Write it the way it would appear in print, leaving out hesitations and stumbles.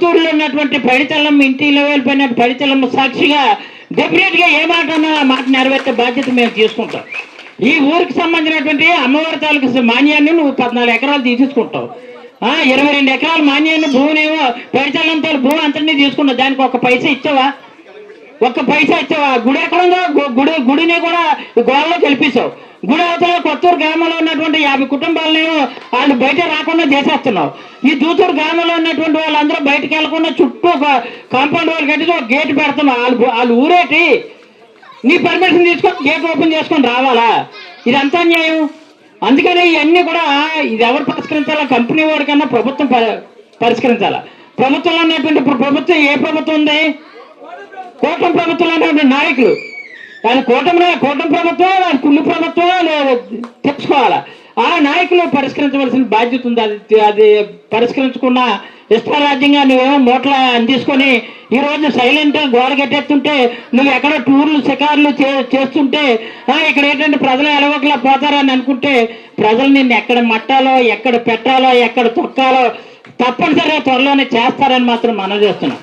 దూతూరులో ఉన్నటువంటి పడితల్లమ్మ ఇంటిలో వెళ్ళిపోయిన పడితల్లమ్మ సాక్షిగా డెఫినెట్గా ఏ మాట అన్నా ఆ మాట నెరవేర్చే బాధ్యత మేము తీసుకుంటాం. ఈ ఊరికి సంబంధించినటువంటి అమ్మవారి తాలూకు మాన్యాన్ని నువ్వు 14 ఎకరాలు తీసేసుకుంటావు. 22 ఎకరాల మాన్యాన్ని భూమినేమో పడితల్లంతో భూమి అంతటినీ తీసుకున్నావు. దానికి ఒక పైసా ఇచ్చావా? ఒక్క పైసా ఇచ్చావా? గుడి ఎక్కడుందో గుడిని కూడా గోడలో గెలిపిస్తావు. గుడి అవతల కొత్తూరు గ్రామంలో ఉన్నటువంటి 50 కుటుంబాలను వాళ్ళు బయట రాకుండా చేసేస్తున్నావు. ఈ దూతూరు గ్రామంలో ఉన్నటువంటి వాళ్ళందరూ బయటకు వెళ్లకుండా చుట్టూ కాంపౌండ్ వాళ్ళు కట్టి ఒక గేట్ పెడుతున్నావు. వాళ్ళు ఊరేటి నీ పర్మిషన్ తీసుకొని గేట్ ఓపెన్ చేసుకొని రావాలా? ఇదంతా అన్యాయం. అందుకని ఇవన్నీ కూడా ఇది ఎవరు పరిష్కరించాలా? కంపెనీ వాడికన్నా ప్రభుత్వం పరిష్కరించాలా. ప్రభుత్వంలో ఉన్నటువంటి ఇప్పుడు ప్రభుత్వం ఏ ప్రభుత్వం ఉంది? కూటమి ప్రభుత్వంలో ఉన్నటువంటి నాయకులు వాళ్ళు కూటమి ప్రభుత్వం వాళ్ళు కుళ్ళు ప్రభుత్వం తెచ్చుకోవాలా. ఆ నాయకులు పరిష్కరించవలసిన బాధ్యత ఉంది. అది పరిష్కరించకుండా ఇష్టారాజ్యంగా నువ్వేమో మూటల తీసుకొని ఈరోజు సైలెంట్ గోడ కట్టేస్తుంటే నువ్వు ఎక్కడ టూర్లు షికార్లు చేస్తుంటే ఇక్కడ ఏంటంటే ప్రజలు ఎలవకలా పోతారని అనుకుంటే ప్రజలు నిన్ను ఎక్కడ మట్టాలో ఎక్కడ పెట్టాలో ఎక్కడ తొక్కాలో తప్పనిసరిగా త్వరలోనే చేస్తారని మాత్రం మనం చేస్తున్నాం.